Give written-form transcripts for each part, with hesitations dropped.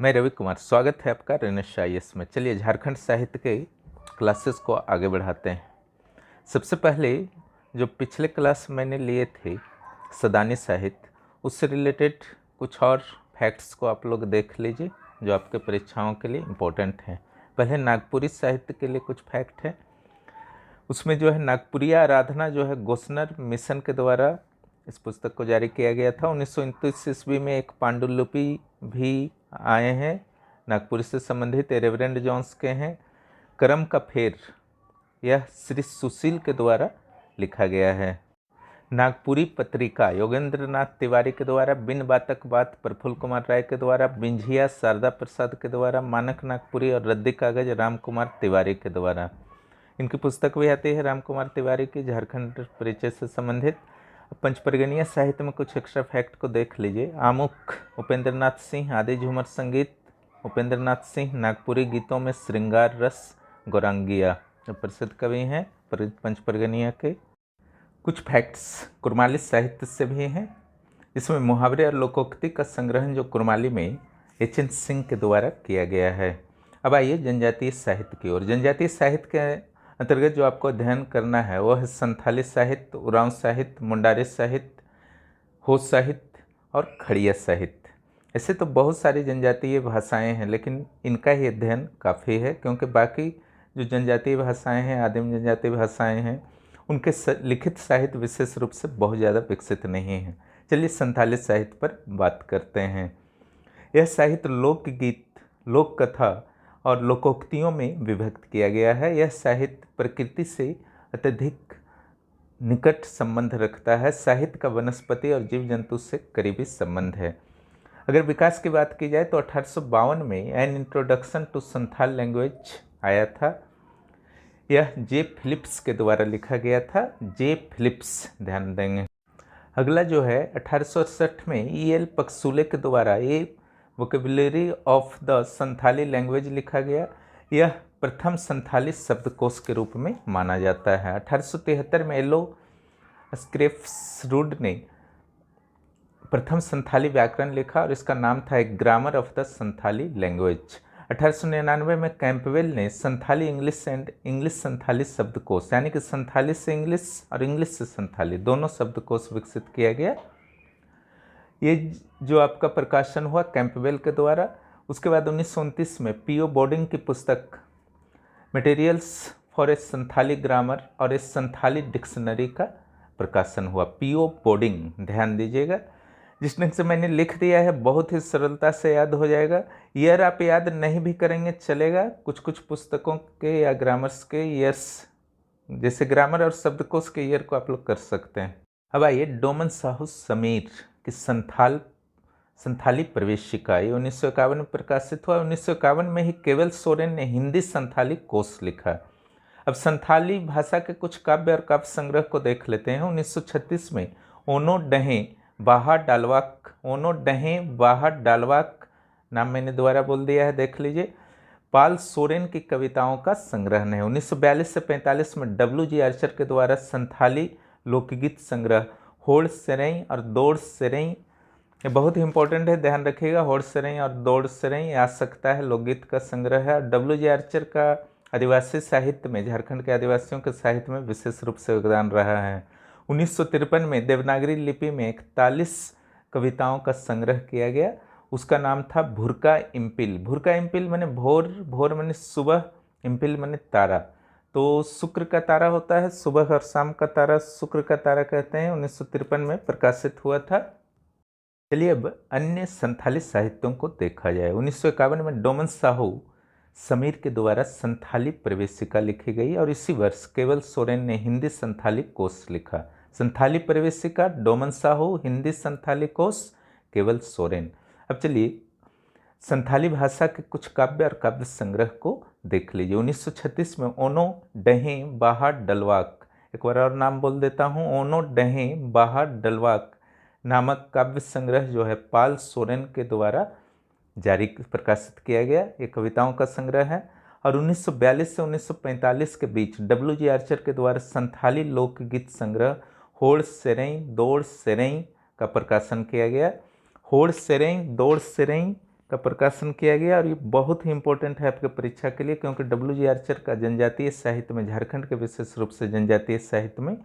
मैं रवि कुमार, स्वागत है आपका रेनेश IAS में। चलिए झारखंड साहित्य के क्लासेस को आगे बढ़ाते हैं। सबसे पहले जो पिछले क्लास मैंने लिए थे सदानी साहित्य, उससे रिलेटेड कुछ और फैक्ट्स को आप लोग देख लीजिए जो आपके परीक्षाओं के लिए इम्पोर्टेंट हैं। पहले नागपुरी साहित्य के लिए कुछ फैक्ट है। उसमें जो है नागपुरिया आराधना जो है गोस्नर मिशन के द्वारा इस पुस्तक को जारी किया गया था। 1929 ईस्वी में एक पांडुलिपि भी आए हैं नागपुर से संबंधित, रेवरेंड जॉन्स के हैं। करम का फेर यह श्री सुशील के द्वारा लिखा गया है। नागपुरी पत्रिका योगेंद्र नाथ तिवारी के द्वारा, बिन बातक बात प्रफुल्ल कुमार राय के द्वारा, बिंझिया शारदा प्रसाद के द्वारा, मानक नागपुरी और रद्दी कागज राम कुमार तिवारी के द्वारा। इनकी पुस्तक भी आती है राम कुमार तिवारी की, झारखंड परिचय से संबंधित। पंचपर्गनीय साहित्य में कुछ एक्स्ट्रा फैक्ट को देख लीजिए। आमुख उपेंद्र नाथ सिंह, आदि झूमर संगीत उपेंद्र नाथ सिंह, नागपुरी गीतों में श्रृंगार रस गौरांगिया जो प्रसिद्ध कवि हैं पंचपर्गनीय के। कुछ फैक्ट्स कुरमाली साहित्य से भी हैं। इसमें मुहावरे और लोकोक्ति का संग्रहण जो कुरमाली में HN सिंह के द्वारा किया गया है। अब आइए जनजातीय साहित्य की ओर। जनजातीय साहित्य के अंतर्गत जो आपको अध्ययन करना है वह है संथाली साहित्य, उरांव साहित्य, मुंडारी साहित्य, हो साहित्य और खड़िया साहित्य। ऐसे तो बहुत सारी जनजातीय भाषाएं हैं, लेकिन इनका ही अध्ययन काफ़ी है, क्योंकि बाकी जो जनजातीय भाषाएं हैं, आदिम जनजातीय भाषाएं हैं, उनके लिखित साहित्य विशेष रूप से बहुत ज़्यादा विकसित नहीं है। चलिए संथाली साहित्य पर बात करते हैं। यह साहित्य लोकगीत, लोक कथा और लोकोक्तियों में विभक्त किया गया है। यह साहित्य प्रकृति से अत्यधिक निकट संबंध रखता है। साहित्य का वनस्पति और जीव जंतु से करीबी संबंध है। अगर विकास की बात की जाए तो 1852 में an introduction to Santhal language आया था। यह जे फिलिप्स के द्वारा लिखा गया था। जे फिलिप्स, ध्यान देंगे। अगला जो है 1868 में EL पक्सुले के द्वारा a vocabulary of the Santali language लिखा गया। यह प्रथम संथाली शब्दकोश के रूप में माना जाता है। 1873 में एलो स्क्रेफ्सरूड ने प्रथम संथाली व्याकरण लिखा और इसका नाम था एक grammar of the Santali language. 1899 में कैंपवेल ने Santhali English and English Santhali शब्दकोश, यानी कि संथाली से इंग्लिश और इंग्लिश से संथाली दोनों शब्दकोश विकसित किया गया। ये जो आपका प्रकाशन हुआ कैंपवेल के द्वारा। उसके बाद 1929 में PO बोर्डिंग की पुस्तक materials for a Santhali grammar और ए संथाली डिक्शनरी का प्रकाशन हुआ। PO बोर्डिंग, ध्यान दीजिएगा। जिस ढंग से मैंने लिख दिया है बहुत ही सरलता से याद हो जाएगा। ईयर आप याद नहीं भी करेंगे चलेगा। कुछ कुछ पुस्तकों के या ग्रामर्स के ईयर्स, जैसे ग्रामर और शब्दकोश के ईयर को आप लोग कर सकते हैं। अब आइए डोमन साहू समीर की संथाली प्रवेशिका, ये 1951 में प्रकाशित हुआ। 1951 में ही केवल सोरेन ने हिंदी संथाली कोश लिखा। अब संथाली भाषा के कुछ काव्य और काव्य संग्रह को देख लेते हैं। 1936 में ओनो डहे बाहा डालवाक, ओनो डहे बाहा डालवाक नाम मैंने दोबारा बोल दिया है, देख लीजिए। पाल सोरेन की कविताओं का संग्रह है। 1942 से 45 में WG आर्चर के द्वारा संथाली लोकगीत संग्रह होड़ सेरई और दौड़ सेरई, ये बहुत ही इंपॉर्टेंट है, ध्यान रखिएगा। होड़ सेरई और दौड़ सेरई आ सकता है, लोकगीत का संग्रह है। WG आर्चर का आदिवासी साहित्य में, झारखंड के आदिवासियों के साहित्य में विशेष रूप से योगदान रहा है। 1953 में देवनागरी लिपि में 41 कविताओं का संग्रह किया गया। उसका नाम था भुरका इम्पिल। भुरका इम्पिल मैंने भोर, भोर मैंने सुबह, इम्पिल मैंने तारा। तो शुक्र का तारा होता है, सुबह और शाम का तारा शुक्र का तारा कहते हैं। 1953 में प्रकाशित हुआ था। चलिए अब अन्य संथाली साहित्यों को देखा जाए। 1951 में डोमन साहू समीर के द्वारा संथाली प्रवेशिका लिखी गई और इसी वर्ष केवल सोरेन ने हिंदी संथाली कोश लिखा। संथाली प्रवेशिका डोमन साहू, हिंदी संथाली कोश केवल सोरेन। अब चलिए संथाली भाषा के कुछ काव्य और काव्य संग्रह को देख लीजिए। 1936 में ओनो डहे बाहा डलवाक, एक बार और नाम बोल देता हूँ, ओनो डहे बाहा डलवाक नामक काव्य संग्रह जो है पाल सोरेन के द्वारा जारी प्रकाशित किया गया। ये कविताओं का संग्रह है। और 1942 से 1945 के बीच WG आर्चर के द्वारा संथाली लोकगीत संग्रह होड़ सेरई दौड़ सेरई का प्रकाशन किया गया। होड़ सेरई दौड़ सेरई का प्रकाशन किया गया। और ये बहुत ही इम्पोर्टेंट है आपके परीक्षा के लिए, क्योंकि डब्ल्यू.जी. आर्चर का जनजातीय साहित्य में, झारखंड के विशेष रूप से जनजातीय साहित्य में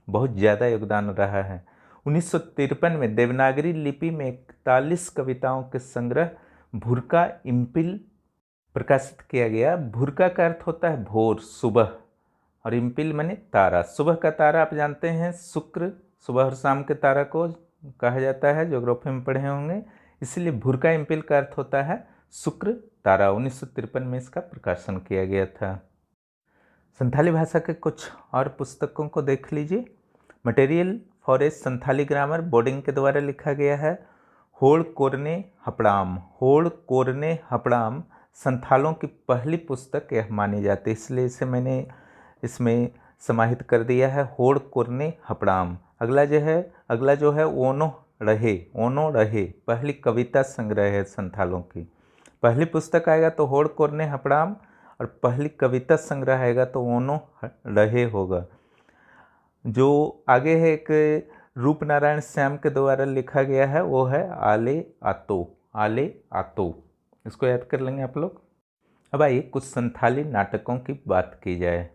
बहुत ज़्यादा योगदान रहा है। 1953 में देवनागरी लिपि में 41 कविताओं के संग्रह भुरका इम्पिल प्रकाशित किया गया। भुरका का अर्थ होता है भोर, सुबह, और इम्पिल माने तारा। सुबह का तारा आप जानते हैं शुक्र, सुबह और शाम के तारा को कहा जाता है, ज्योग्राफी में पढ़े होंगे। इसलिए भुरका इम्पिल का अर्थ होता है शुक्र तारा। 1953 में इसका प्रकाशन किया गया था। संथाली भाषा के कुछ और पुस्तकों को देख लीजिए। Material for a Santhali grammar boarding के द्वारा लिखा गया है। होड़ कोरने हपड़ाम, होड़ कोरने हपड़ाम संथालों की पहली पुस्तक यह मानी जाती है, इसलिए इसे मैंने इसमें समाहित कर दिया है, होड़ कोरने हपड़ाम। अगला जो है ओनो रहे पहली कविता संग्रह है संथालों की। पहली पुस्तक आएगा तो होड़ कोरने हपड़ाम, और पहली कविता संग्रह आएगा तो ओनो रहे होगा। जो आगे है एक रूपनारायण श्याम के द्वारा लिखा गया है, वो है आले आतो। इसको याद कर लेंगे आप लोग। अब आइए कुछ संथाली नाटकों की बात की जाए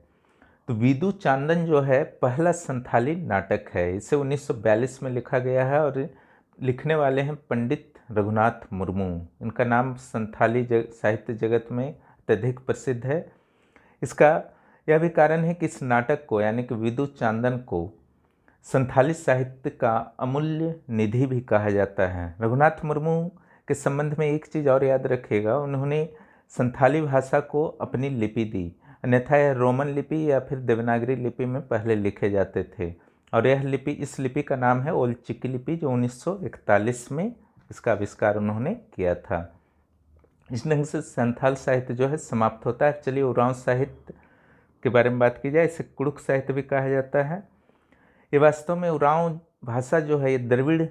तो विदु चांदन जो है पहला संथाली नाटक है। इसे 1942 में लिखा गया है और लिखने वाले हैं पंडित रघुनाथ मुर्मू। इनका नाम संथाली साहित्य जगत में अत्यधिक प्रसिद्ध है। इसका यह भी कारण है कि इस नाटक को यानी कि विदु चांदन को संथाली साहित्य का अमूल्य निधि भी कहा जाता है। रघुनाथ मुर्मू के संबंध में एक चीज़ और याद रखिएगा, उन्होंने संथाली भाषा को अपनी लिपि दी, अन्यथा यह रोमन लिपि या फिर देवनागरी लिपि में पहले लिखे जाते थे। और इस लिपि का नाम है ओल्ड चिकी लिपि, जो 1941 में इसका आविष्कार उन्होंने किया था। इस ढंग से संथाल साहित्य जो है समाप्त होता है। चलिए उरांव साहित्य के बारे में बात की जाए। इसे कुड़ुक साहित्य भी कहा जाता है। ये वास्तव में उरांव भाषा जो है ये द्रविड़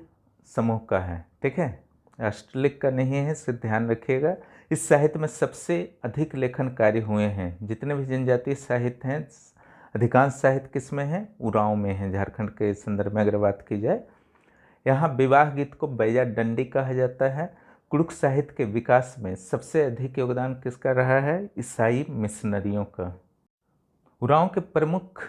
समूह का है, ठीक है, अष्टलिक का नहीं है, इसे ध्यान रखिएगा। इस साहित्य में सबसे अधिक लेखन कार्य हुए हैं। जितने भी जनजातीय साहित्य हैं अधिकांश साहित्य किस में है, उरांव में है। झारखंड के संदर्भ में अगर बात की जाए, यहाँ विवाह गीत को बैजा डंडी कहा जाता है। कुड़ुक साहित्य के विकास में सबसे अधिक योगदान किसका रहा है, ईसाई मिशनरियों का। उरांव के प्रमुख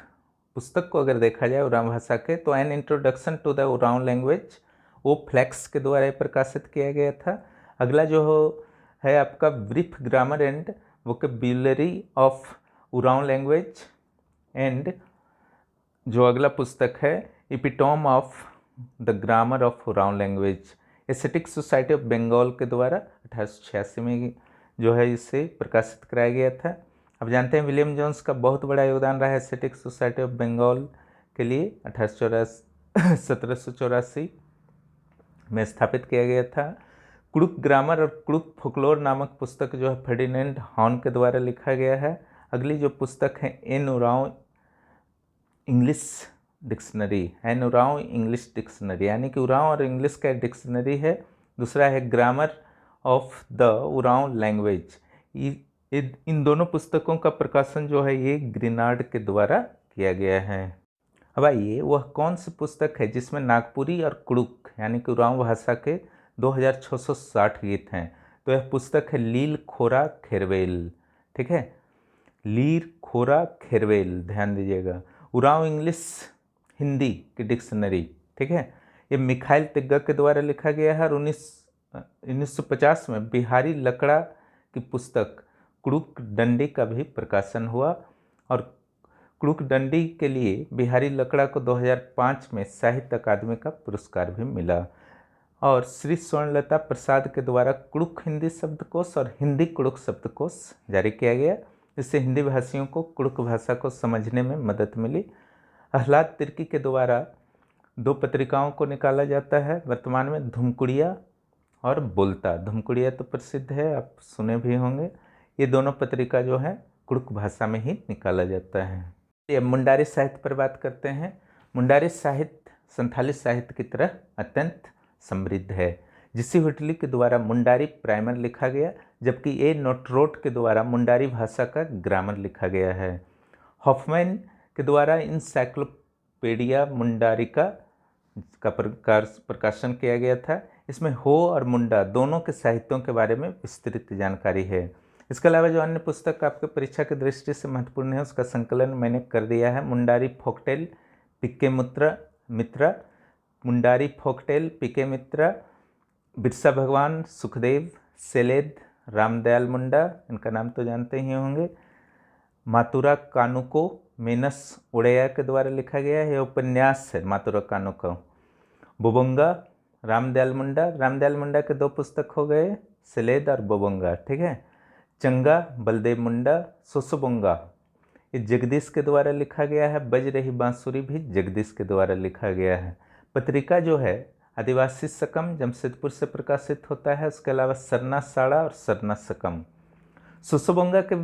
पुस्तक को अगर देखा जाए उरांव भाषा के, तो an introduction to the Oraon language, वो फ्लैक्स के द्वारा प्रकाशित किया गया था। अगला जो है आपका brief grammar and vocabulary of Oraon language, and जो अगला पुस्तक है epitome of the grammar of Oraon language, Asiatic Society of Bengal के द्वारा 1886 में जो है इसे प्रकाशित कराया गया था। अब जानते हैं विलियम जोन्स का बहुत बड़ा योगदान रहा है एस्थेटिक सोसाइटी ऑफ बंगाल के लिए। 1784 में स्थापित किया गया था। कुड़ुक ग्रामर और कुड़ुक फोकलोर नामक पुस्तक जो है फर्डिनेंड हॉर्न के द्वारा लिखा गया है। अगली जो पुस्तक है एन उरांव इंग्लिश डिक्शनरी, यानी कि उरांव और इंग्लिश का डिक्शनरी है। दूसरा है grammar of the Oraon language. इन दोनों पुस्तकों का प्रकाशन जो है ये ग्रीनार्ड के द्वारा किया गया है। अब आइए वह कौन सी पुस्तक है जिसमें नागपुरी और कुड़ुक यानी कि उरांव भाषा के 2660 गीत हैं। तो यह पुस्तक है लील खोरा खेरवेल, ठीक है, लीर खोरा खेरवेल, ध्यान दीजिएगा। उरांव इंग्लिश हिंदी की डिक्शनरी, ठीक है, ये मिखाइल तिग्गा के द्वारा लिखा गया है। और 1950 में बिहारी लकड़ा की पुस्तक कुड़ुक डंडी का भी प्रकाशन हुआ। और कुड़ुक डंडी के लिए बिहारी लकड़ा को 2005 में साहित्य अकादमी का पुरस्कार भी मिला। और श्री स्वर्णलता प्रसाद के द्वारा कुड़ुक हिंदी शब्दकोश और हिंदी कुड़ुक शब्दकोश जारी किया गया। इससे हिंदी भाषियों को कुड़ुक भाषा को समझने में मदद मिली। आह्लाद तिर्की के द्वारा 2 पत्रिकाओं को निकाला जाता है वर्तमान में, धुमकुड़िया और बोलता। धुमकुड़िया तो प्रसिद्ध है, आप सुने भी होंगे। ये दोनों पत्रिका जो है कुड़ुक भाषा में ही निकाला जाता है। ये मुंडारी साहित्य पर बात करते हैं। मुंडारी साहित्य संथाली साहित्य की तरह अत्यंत समृद्ध है। जिसी हुटली के द्वारा मुंडारी प्राइमर लिखा गया, जबकि ए नोटरोट के द्वारा मुंडारी भाषा का ग्रामर लिखा गया है। हॉफमैन के द्वारा इंसाइक्लोपीडिया मुंडारिका का प्रकाशन किया गया था। इसमें हो और मुंडा दोनों के साहित्यों के बारे में विस्तृत जानकारी है। इसके अलावा जो अन्य पुस्तक आपके परीक्षा की दृष्टि से महत्वपूर्ण है उसका संकलन मैंने कर दिया है। मुंडारी फोकटेल, पीके मित्रा, मुंडारी फोकटेल, पीके मित्रा, बिरसा भगवान, सुखदेव, सेलेद, रामदयाल मुंडा, इनका नाम तो जानते ही होंगे। मातुरा कानुको मेनस उड़ैया के द्वारा लिखा गया है, उपन्यास है मातुरा कानुको। बोबोंगा, रामदयाल मुंडा के 2 पुस्तक हो गए, सेलेद और बोबोंगा, ठीक है। चंगा, बलदेव मुंडा, सोसोबोंगा, ये जगदीश के द्वारा लिखा गया है। बज रही बांसुरी भी जगदीश के द्वारा लिखा गया है। पत्रिका जो है आदिवासी सकम जमशेदपुर से प्रकाशित होता है। उसके अलावा सरना साड़ा और सरना सकम। सोसोबोंगा के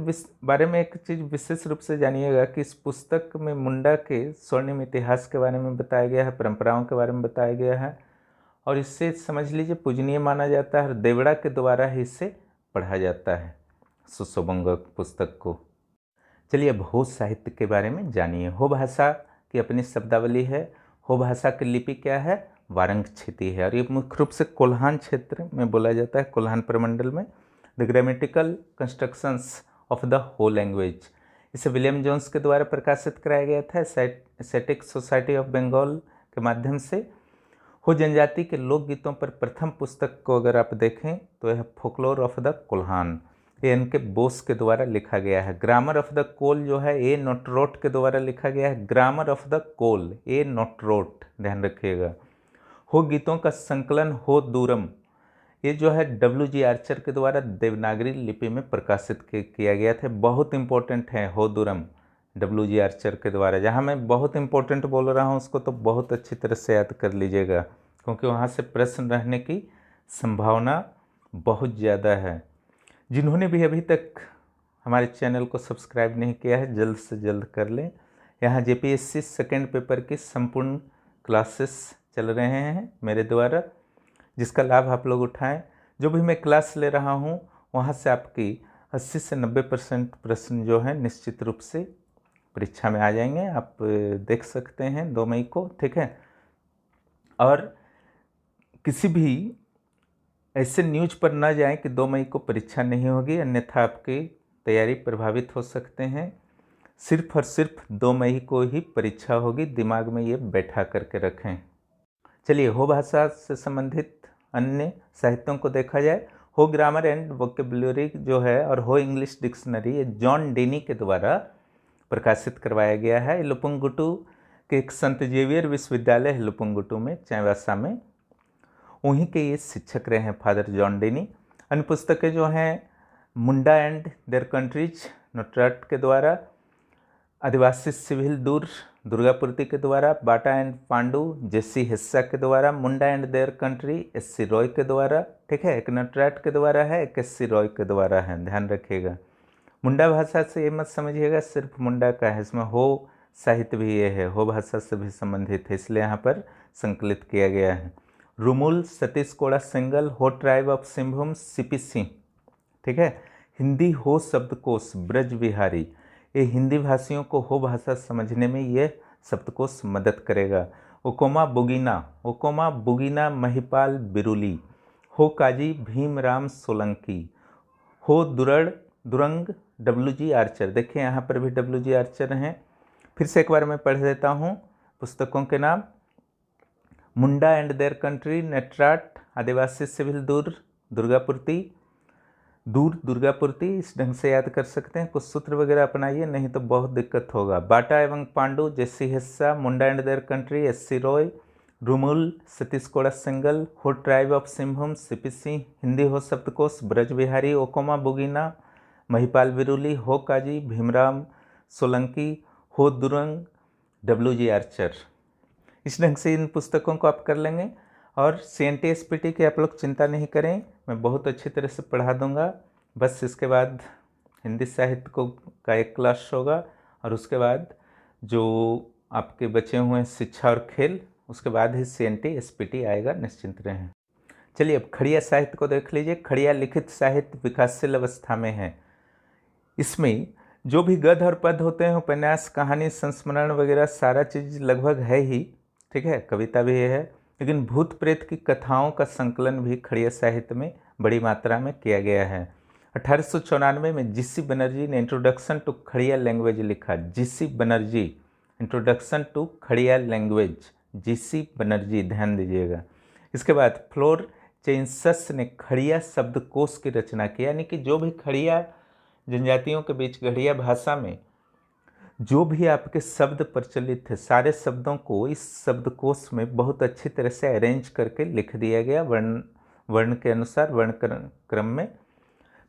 बारे में एक चीज़ विशेष रूप से जानिएगा कि इस पुस्तक में मुंडा के स्वर्णिम इतिहास के बारे में बताया गया है, परंपराओं के बारे में बताया गया है, और इससे समझ लीजिए पूजनीय माना जाता है और देवड़ा के द्वारा ही इसे पढ़ा जाता है, सोसोबोंगा पुस्तक को। चलिए अब हो साहित्य के बारे में जानिए। हो भाषा की अपनी शब्दावली है। हो भाषा की लिपि क्या है? वारंगक्षिती है, और ये मुख्य रूप से कोल्हान क्षेत्र में बोला जाता है, कोल्हान प्रमंडल में। The grammatical constructions of the हो लैंग्वेज, इसे विलियम जोन्स के द्वारा प्रकाशित कराया गया था एस्थेटिक सोसाइटी ऑफ बंगाल के माध्यम से। हो जनजाति के लोकगीतों पर प्रथम पुस्तक को अगर आप देखें तो यह फोकलोर ऑफ द कोल्हान, ये इनके बोस के द्वारा लिखा गया है। ग्रामर ऑफ द कोल जो है ए नोटरोट के द्वारा लिखा गया है। ग्रामर ऑफ द कोल, ए नोटरोट, ध्यान रखिएगा। हो गीतों का संकलन हो दूरम, ये जो है W.G. आर्चर के द्वारा देवनागरी लिपि में प्रकाशित किया गया था। बहुत इंपॉर्टेंट है हो दूरम, W.G. आर्चर के द्वारा। जहाँ मैं बहुत इंपॉर्टेंट बोल रहा हूँ उसको तो बहुत अच्छी तरह से याद कर लीजिएगा, क्योंकि वहाँ से प्रश्न रहने की संभावना बहुत ज़्यादा है। जिन्होंने भी अभी तक हमारे चैनल को सब्सक्राइब नहीं किया है जल्द से जल्द कर लें। यहाँ JPSC सेकेंड पेपर की संपूर्ण क्लासेस चल रहे हैं मेरे द्वारा, जिसका लाभ आप लोग उठाएं। जो भी मैं क्लास ले रहा हूँ वहाँ से आपकी 80 से 90% प्रश्न जो है निश्चित रूप से परीक्षा में आ जाएंगे। आप देख सकते हैं 2 मई को, ठीक है। और किसी भी ऐसे न्यूज़ पर ना जाएं कि 2 मई को परीक्षा नहीं होगी, अन्यथा आपकी तैयारी प्रभावित हो सकते हैं। सिर्फ और सिर्फ 2 मई को ही परीक्षा होगी, दिमाग में ये बैठा करके रखें। चलिए हो भाषा से संबंधित अन्य साहित्यों को देखा जाए। हो ग्रामर एंड वोकेबुलरी जो है और हो इंग्लिश डिक्शनरी, ये जॉन डेनी के द्वारा प्रकाशित करवाया गया है। लुपुंगुटू के एक संत जेवियर विश्वविद्यालय है लुपुंगुटू में, चाईबासा में, वहीं के ये शिक्षक रहे हैं फादर जॉन डेनी। अन्य पुस्तकें जो हैं मुंडा एंड देयर कंट्रीज नोट्राट के द्वारा, आदिवासी सिविल दुर्गापुरती के द्वारा, बाटा एंड पांडु जेसी हिस्सा के द्वारा, Munda and their country SC Roy के द्वारा, ठीक है। एक नटराट के द्वारा है, एक SC रॉय के द्वारा है, ध्यान रखिएगा। मुंडा भाषा से ये मत समझिएगा सिर्फ मुंडा का है, इसमें हो साहित्य भी ये है, हो भाषा से भी संबंधित है, इसलिए यहाँ पर संकलित किया गया है। रुमुल सतीश कोड़ा सिंगल, Ho tribe of Singhbhum CP Singh, ठीक है। हिंदी हो शब्दकोश ब्रज विहारी, ये हिंदी भाषियों को हो भाषा समझने में ये शब्दकोश मदद करेगा। ओकोमा बुगीना महिपाल बिरुली, हो काजी भीमराम सोलंकी, हो दुरंग W.G. आर्चर, देखिए यहाँ पर भी W.G. आर्चर हैं। फिर से एक बार मैं पढ़ देता हूँ पुस्तकों के नाम। मुंडा एंड देयर कंट्री नेट्राट, आदिवासी सिविल दुर्गापुरती, इस ढंग से याद कर सकते हैं। कुछ सूत्र वगैरह अपनाइए, नहीं तो बहुत दिक्कत होगा। बाटा एवं पांडु जेसी हिस्सा, Munda and their country SC Roy, रुमुल सतीश कोड़ा सिंगल, Ho tribe of Singhbhum CP Singh, Hindi Ho शब्दकोश ब्रज बिहारी, ओकोमा बुगीना महिपाल बिरुली, हो काजी भीमराम सोलंकी, हो दुरंग W.G. आर्चर। इस ढंग से इन पुस्तकों को आप कर लेंगे। और CNT SPT की आप लोग चिंता नहीं करें, मैं बहुत अच्छी तरह से पढ़ा दूंगा। बस इसके बाद हिंदी साहित्य का एक क्लास होगा, और उसके बाद जो आपके बचे हुए हैं शिक्षा और खेल, उसके बाद ही CNT SPT आएगा, निश्चिंत रहें। चलिए अब खड़िया साहित्य को देख लीजिए। खड़िया लिखित साहित्य विकासशील अवस्था में है। इसमें जो भी गद्य और पद्य होते हैं, उपन्यास, कहानी, संस्मरण वगैरह सारा चीज़ लगभग है ही, ठीक है, कविता भी है, लेकिन भूत प्रेत की कथाओं का संकलन भी खड़िया साहित्य में बड़ी मात्रा में किया गया है। 1894 में जीसी बनर्जी ने इंट्रोडक्शन टू खड़िया लैंग्वेज लिखा। GC Banerjee, introduction to Kharia language, GC Banerjee, ध्यान दीजिएगा। इसके बाद फ्लोर चेंसस ने खड़िया शब्दकोश की रचना की, यानी कि जो भी खड़िया जनजातियों के बीच खड़िया भाषा में जो भी आपके शब्द प्रचलित थे, सारे शब्दों को इस शब्दकोश में बहुत अच्छी तरह से अरेंज करके लिख दिया गया वर्ण के अनुसार, वर्ण क्रम में।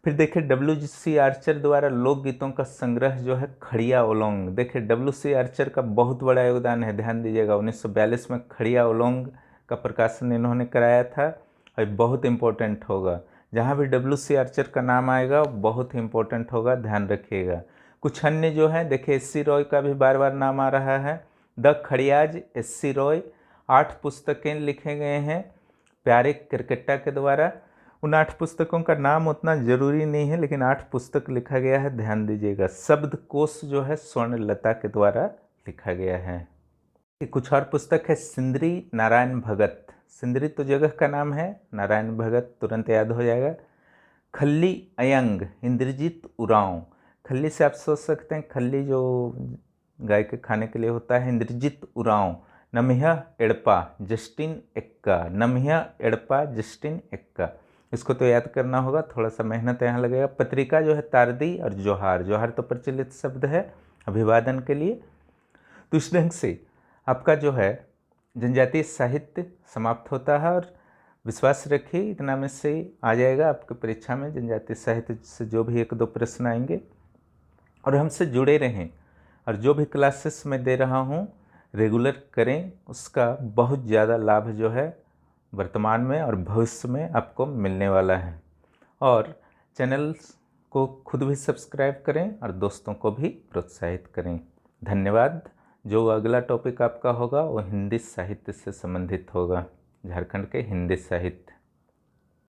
फिर देखिए WC आर्चर द्वारा लोकगीतों का संग्रह जो है खड़िया ओलोंग, देखिए WC आर्चर का बहुत बड़ा योगदान है, ध्यान दीजिएगा। 1942 में खड़िया ओलोंग का प्रकाशन इन्होंने कराया था और बहुत इम्पोर्टेंट होगा। जहाँ भी WC आर्चर का नाम आएगा बहुत ही इम्पोर्टेंट होगा, ध्यान रखिएगा। कुछ अन्य जो है देखिए SC रॉय का भी बार बार नाम आ रहा है। द खड़ियाज, SC रॉय, 8 पुस्तकें लिखे गए हैं प्यारे क्रिकेटा के द्वारा। उन 8 पुस्तकों का नाम उतना जरूरी नहीं है, लेकिन 8 पुस्तक लिखा गया है, ध्यान दीजिएगा। शब्दकोश जो है स्वर्णलता के द्वारा लिखा गया है। कुछ और पुस्तक है सिंदरी नारायण भगत, सिंदरी तो जगह का नाम है, नारायण भगत तुरंत याद हो जाएगा। खल्ली अयंग, इंद्रजीत उरांव, खल्ली से आप सोच सकते हैं खल्ली जो गाय के खाने के लिए होता है, इंद्रजीत उरांव। नम्ह्या एड़पा, जस्टिन एक्का, नम्ह्या एड़पा, जस्टिन एक्का, इसको तो याद करना होगा, थोड़ा सा मेहनत यहाँ लगेगा। पत्रिका जो है तारदी और जोहार, जोहार तो प्रचलित शब्द है अभिवादन के लिए। तो इस ढंग से आपका जो है जनजातीय साहित्य समाप्त होता है, और विश्वास रखिए इतना में से आ जाएगा आपके परीक्षा में जनजातीय साहित्य से जो भी 1-2 प्रश्न आएंगे। और हमसे जुड़े रहें, और जो भी क्लासेस मैं दे रहा हूँ रेगुलर करें, उसका बहुत ज़्यादा लाभ जो है वर्तमान में और भविष्य में आपको मिलने वाला है। और चैनल को खुद भी सब्सक्राइब करें और दोस्तों को भी प्रोत्साहित करें। धन्यवाद। जो अगला टॉपिक आपका होगा वो हिंदी साहित्य से संबंधित होगा, झारखंड के हिंदी साहित्य।